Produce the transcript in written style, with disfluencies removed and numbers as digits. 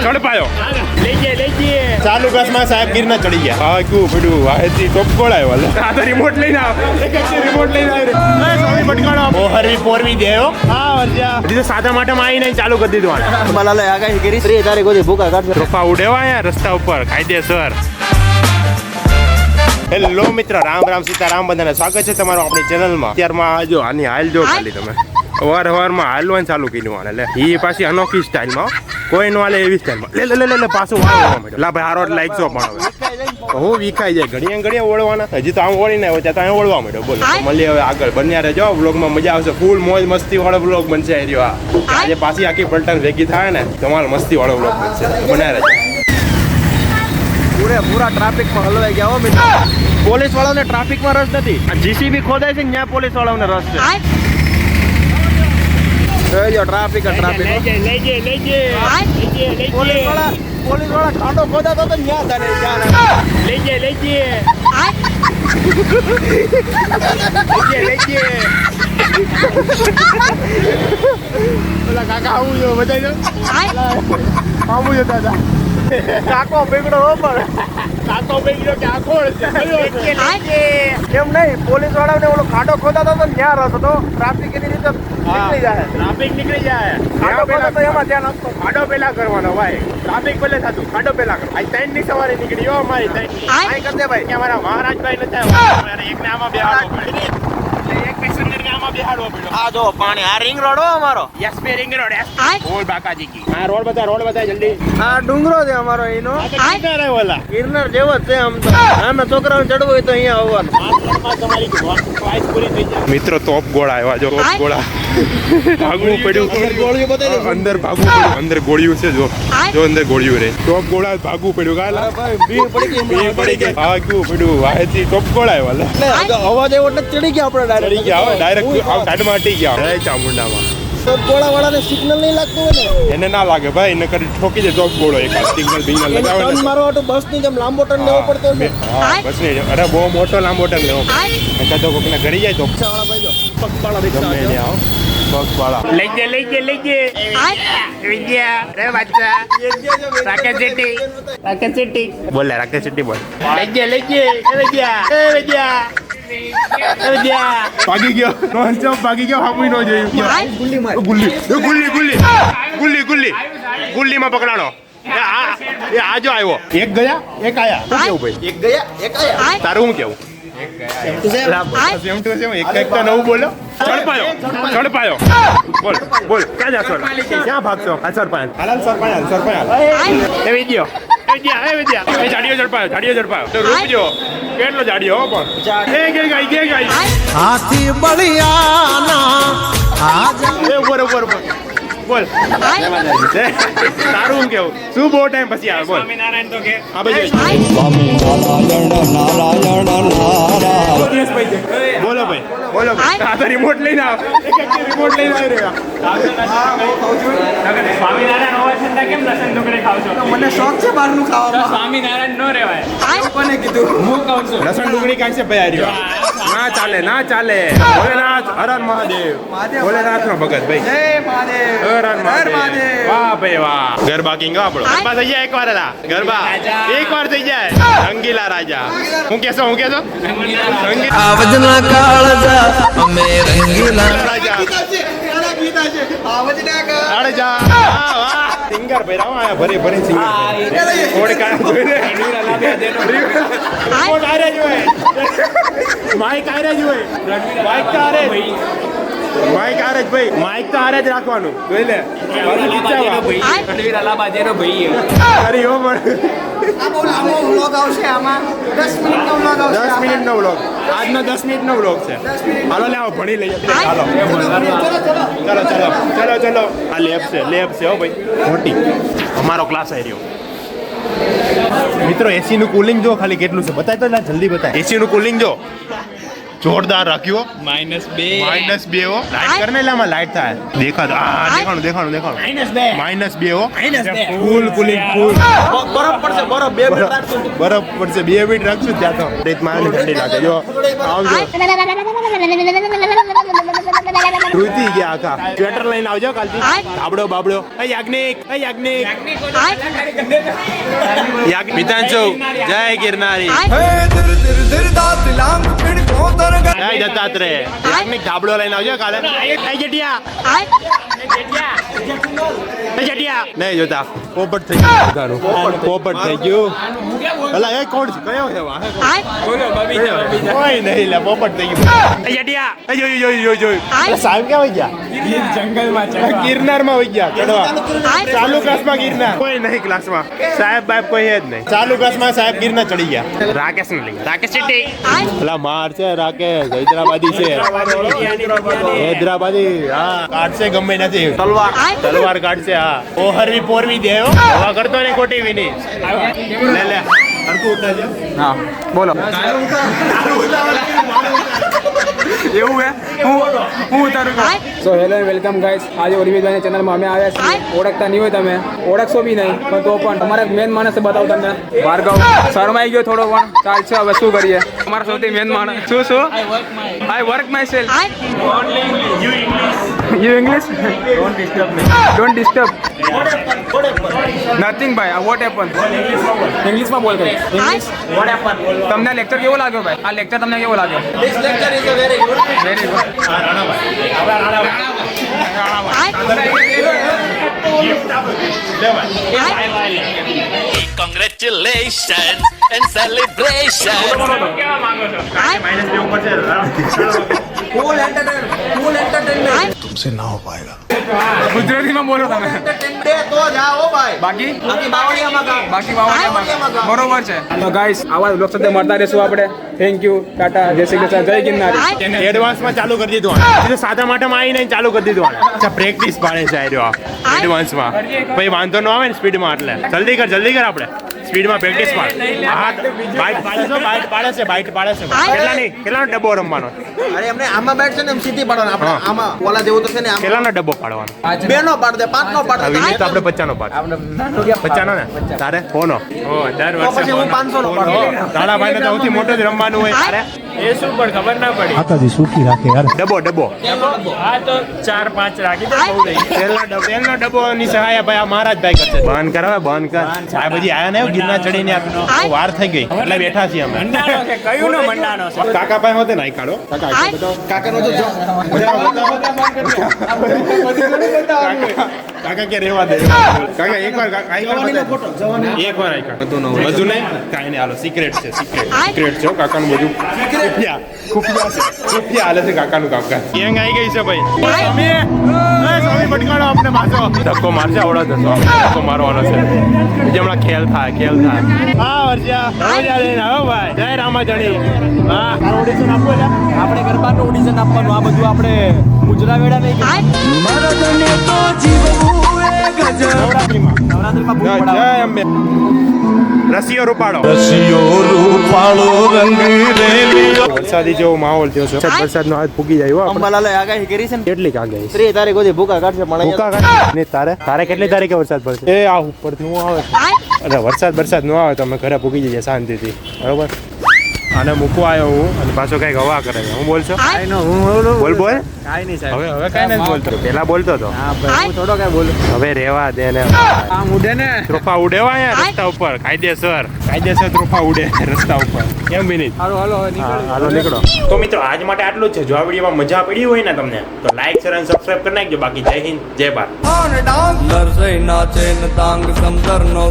ઝડપાયો લેજે ચાલુ બસમાં સાહેબ ગીરના ચડી ગયા હા ક્યું પડ્યું આથી ટોપ ગોળાયો વાલે આ તો રિમોટ લઈને આવ એક રિમોટ લઈને આવી રે સ્વામી પટકાણો મોહરી પોરવી દેયો હા વર્જા હજી તો સાદા માટમાં આવીને ચાલુ કરી દીધું આને બલાલે આગાહી કરી 3 તારીખ સુધી ભૂકા કાઢશે રોફા ઉડેવા અહીંયા રસ્તા ઉપર કાયદેસર હેલો મિત્ર રામ રામ સીતારામ બધાને સ્વાગત છે તમારું આપણી ચેનલમાં અત્યારમાં જો આની હાલ જો ખાલી તમે વારમાં હાલવાનું ચાલુ કર્યું આને લે એ પાછી અનોખી સ્ટાઇલમાં કોઈ નો હાલે એવી સ્ટાઇલમાં લે પાછું વાળવા માંડ્યો લા ભાઈ હારો લાઈક છો પણ હવે હું વિખાઈ જાય ઘડીએ ઓળવાના હજી તો આમ ઓળીને આવ્યો ત્યાં તો ઓળવા માંડ્યો બોલો મળીએ હવે આગળ બન્યા રહેજો બ્લોગમાં મજા આવશે ફૂલ મોજ મસ્તી વાળો બ્લોગ બનશે એ રહ્યો આજે પાછી આખી પલટન ભેગી થાય ને તમારે મસ્તી વાળો બ્લોગ બનશે બનાવી રહેજો પૂરા ટ્રાફિકમાં હલવાઈ ગયા હો મિત્રો પોલીસ વાળાને ટ્રાફિકમાં રસ નથી જીસીબી ખોદાય છે ને ત્યાં પોલીસ વાળાને રસ છે જો ટ્રાફિક લેજે પોલીસ વાળા ખાડો ખોદાતો તો ન્યા તારે લેજે ઓલા કાકા આવું જો બતાવી દો આવું જો દાદા કાકો પીગડો હો પણ કાકો બેગડો કે આખો એમ નહીં પોલીસ વાળાને ઓલો ખાડો ખોદાતો તો ન્યા રસ હતો ટ્રાફિક એની રીતે નીકળી જાય ટ્રાફિક નીકળી જાય ખાડો ખોદાતો એમાં ધ્યાન આપતો ખાડો પેલા કરવાનો ભાઈ ટ્રાફિક પેલે થતું ખાડો પેલા કરો આજ 3 ની સવારે નીકળી હો મારી 3 આઈ કરજે ભાઈ કે અમારા મહારાજભાઈ નથી આવ્યા એકને આમાં બેહાડવો પડે એક પેસેન્જર ને આમાં બેહાડવો પડ્યો આ જો પાણી આ રિંગ રોડ હો અમારો યસ બે રિંગ રોડ ઓર બાકાજી કી હા રોડ બતા જલ્દી આ ડુંગરો છે અમારો એનો કિનારે વાલા ગિરનાર જેવો જ છે આમ તો આમે છોકરાઓને ચડવું હોય તો અહીંયા આવવાનું તમારી વાઇસ પૂરી થઈ જાય મિત્રો ટોપ ગોળા આવ્યા જો ટોપ ગોળા ભાગવું પડ્યું અંદર ભાગવું પડ્યું અંદર ગોળિયું છે જો અંદર ગોળિયું રે ટોપ ગોળા ભાગવું પડ્યું કાલા ભીડ પડી ગઈ હા ક્યું પડ્યું આથી ટોપ ગોળા આવ્યા એટલે અવાજ એવો એટલે ચડી ગયા આપણે ચડી ગયા ડાયરેક્ટ સાઈડમાં હટી ગયા જય ચામુંડામાં ગોળા વાળાને સિગ્નલ નહીં લાગતું હોય ને એને ના લાગે ભાઈ એને કરી ઠોકી દે ટોપ ગોળો એક સિગ્નલ બિગ્નલ લગાવે ટર્ન મારવા માટે બસ ની જેમ લાંબો ટર્ન લેવો પડતો છે હા બસ નહીં અરે બહુ મોટો લાંબો ટર્ન લેવો પડે તો કોકને ઘડી જાય તો રિક્ષાવાળા ભાઈ જો પગપાળા ગમે રિક્ષા એને આવો પગવાળા લેજે વિદ્યા રે બચ્ચા રાકેશ શેટ્ટી બોલે રાકેશ શેટ્ટી બોલ લેજે વિદ્યા ભાગી ગયો નોન સ્ટોપ ભાગી ગયો હામુઈ નો જોયું ગુલ્લી માં પકડાણો એ આજો આવ્યો એક ગયા એક આયા શું કેવું ભાઈ એક ગયા એક આયા તારું શું કેવું એક તો નવું બોલો ઝડપાયો બોલ ક્યાં જાશો ક્યાં ભાગશો આ સરપાયા એ વિદ્યો એ જાડીઓ ઝડપાયો તો રૂપજો કેટલો જાડીઓ હો પણ એ કે ગાય હાથી બળિયાના એ ઉપર બોલ તારું કેવું શું બહુ ટાઈમ પછી આવે બોલ સ્વામિનારાયણ તો કે આ બાજુ બોલો ભાઈ આ તો રિમોટ લઈને આવ રિમોટ લઈને આવી રહ્યા સ્વામિનારાયણ હોવા છતાં કેમ લસણ ડુંગળી ખાવ છો મને શોખ છે બહારનું ખાવામાં સ્વામિનારાયણ નો રહેવાય કોને કીધું હું કહું છું લસણ ડુંગળી કાંઈ છે ભાઈ ના ચાલે ભોલેનાથ હર મહાદેવ ભોલેનાથ નો ભગત ભાઈ જય મહાદેવ હર મહાદેવ વાહ ભાઈ વાહ ગરબા કિંગ આપણો ગરબા થઈ જાય એકવાર ગરબા એકવાર થઈ જાય રંગીલા રાજા હું કેસો આવજના કાળજા અમે રંગીલા રાજા સિંગર ભાઈ રામ આયા ભરે સિંગર કોડ કા જોઈને રિમોટ આરે જોય માઈક આરે જોય માઈક તો આરે ભાઈ માઈક તો આરે જ રાખવાનું જોઈ લે રણવીર અલાબાદેનો ભાઈ અરે ઓ પણ આ બહુ લાંબો વ્લોગ આવશે આમાં 10 મિનિટનો વ્લોગ આવશે 10 મિનિટનો વ્લોગ આજનો 10 મિનિટનો વ્લોગ છે હાલો લે આવો ભણી લઈએ હાલો ચલો આ લેબ છે હો ભાઈ મોટી અમારો ક્લાસ આવી રહ્યો મિત્રો એસી નું કુલિંગ જો ખાલી કેટલું છે બતાય તો જલ્દી બતાય એસી નું કુલિંગ જો જોરદાર રાખ્યો -2 હો લાઈટ કરને લામાં લાઈટ થાય દેખાતો દેખાણું -2 હો ફૂલ કુલિંગ ફૂલ બરફ પડશે બરફ 2 મિનિટ રાખશું બરફ પડશે 2 મિનિટ રાખશું ત્યાં તો રેત મારને ઠંડી લાગે જો આવજો ધ્રુતી ગયા આખા સ્વેટર લઈને આવજો કાલથી બાબડો બાબડો યાજ્ઞિક મિતાંશુ જય ગિરનારી જય દત્તાત્રેય યાજ્ઞિક ધાબળો લઈને આવજો કાલે જટિયા નહીં જોતા પોપટ થઈ ગયું પોપટ થઈ ગયું અલા એ કોણ છે કયો છે વાહ બોલો બબીતા બબીતા કોઈ નહીં લે પોપટ થઈ ગયું જટિયા જોયું સાહેબ ક્યાં વઈ ગયા જંગલમાં ગિરનારમાં વઈ ગયા ચડવા ચાલુ ક્લાસમાં ગિરનાર કોઈ નહીં ક્લાસમાં સાહેબ બાપ કોઈ હે જ નહીં ચાલુ ક્લાસમાં સાહેબ ગિરનાર ચડી ગયા રાકેશ ને લઈ રાકેશ ચીટી અલા માર છે રાકેશ હૈદરાબાદી છે હૈદરાબાદી હા કાઢશે ગમે નથી તલવાર કાઢશે હા ઓહરવી પોરવી દે હો હવા કરતો ને ખોટી વિની લે લે હરકું ઉઠે છે હા બોલો એવું હે હું ઉતારું so hello and welcome guys આજે ઉર્મિતભાઈની ચેનલમાં અમે આવ્યા છીએ ઓળખતા નહીં હોય તમે ઓળખશો બી નહીં પણ તો પણ તમારા મેન માણસ બતાવું તમને ભાર્ગવ શરમાઈ ગયો થોડો પણ ચાલશે હવે શું કરીએ અમારા સૌથી મેન માણસ શું I work my self you English don't disturb nothing ભાઈ વોટ હેપન ઇંગ્લિશમાં બોલ ભાઈ ઇંગ્લિશ વોટ હેપન તમને લેક્ચર કેવો લાગ્યો ભાઈ આ લેક્ચર તમને કેવો લાગ્યો this lecture is very good Congratulations and celebration. કેવા માંગો છો ગુજરાતીમાં બોલો તમે બાકી બાવળિયામાં બરોબર છે તો ગાઈસ આવા લોકો સાથે મળતા રહેશું આપણે થેન્ક યુ ટાટા જય શ્રી કૃષ્ણ જય ગિરનારી એડવાન્સમાં ચાલુ કરી દીધું આને સાદા માટામાં આવીને ચાલુ કરી દીધું આને અચ્છા પ્રેક્ટિસ પાડે છે એડવાન્સમાં પછી વાંધો ન આવે ને સ્પીડમાં એટલે જલ્દી કર આપણે સ્પીડમાં પ્રેક્ટિસ પાડ હા બાઇટ પાડે છે કેટલાનો ડબ્બો રમવાનો અરે એમને આમાં બેઠ છે ને એમ સીધી પાડવાનો આપણે આમાં ઓલા જેવું તો છે ને આમાં કેટલાનો ડબ્બો પાડવાનો બે નો પાડ દે પાંચ નો પાડ દે તો આપણે 50 નો પાડ 50 નો ને તારે કોનો દર તો પછી હું 500 નો પાડ તારા ભાઈને તો સૌથી મોટો જ રમવાનું હોય તારે એ શું પણ ખબર ના પડી માતાજી સુખી રાખે યાર ડબ્બો હા તો 4-5 રાખી દે બહુ નહીં તેલનો ડબ્બો ની સહાય ભાઈ આ મહારાજભાઈ કરશે બંધ કર આ બધી આયા ને ગિરનાર ચડીને વાર થઈ ગઈ એટલે બેઠા છીએ અમે મંડાનો કે કયું નો મંડાનો છે કાકા ભાઈ હોતે નાઈ કાઢો કાકાનો તો જો કાકા કે રેવા દે કાકા એકવાર એકવાર આઈ કાઢો બધું નહીં કાઈ નહીં હાલો સિક્રેટ છે સિક્રેટ છે કાકાનું બધું ખુફિયા હાલે છે કાકાનું કાકા ગેંગ આવી ગઈ છે ભાઈ સ્વામી પટકાડો આપણે પાછો ધક્કો મારશે આવડો ધક્કો મારવાનો છે હમણાં ખેલ થાય હા વર્ષા લઈને આવો ભાઈ જય રામાજણી હા ઓડિશન આપો આપણે ગરબાનું ઓડિશન આપવાનું આ બધું આપણે ગુજરા વેડા નહીં નવરાત્રીમાં જય અંબે રસીઓ રૂપાડો વરસાદી જેવો માહોલ થયો છે વરસાદનો હાથ ફૂગી જાય હો અંબાલાલે આગાહી કરી છે ને કેટલી આગાહી 3 તારીખ સુધી ભૂકા કાઢશે પણ ભૂકા ને તારે કેટલી તારીખે વરસાદ પડશે એ આ ઉપરથી હું આવે અરે વરસાદ નો આવે તો અમે ઘરે ભૂગી જઈએ શાંતિથી બરોબર આને મૂકવા આવ્યો હું અને પાછો કઈક હવા કરે છે હું બોલશો બોલ કાઈ નહીં સાહેબ હવે કઈ નથી બોલતો પેલા બોલતો હતો હું થોડો કઈ બોલું હવે રેવા દે ને આમ ઉડે ને ત્રોફા ઉડેવા અહીંયા રસ્તા ઉપર કાયદેસર ત્રોફા ઉડે રસ્તા ઉપર કેમ મિનિટ હાલો નીકળો તો મિત્રો આજ માટે આટલું જ છે જો આ વિડીયોમાં મજા પડી હોય ને તમને તો લાઈક શેર અને સબસ્ક્રાઇબ કરી નાખજો બાકી જય હિન્દ જય ભારત નાચે ન તાંગ સમદર નો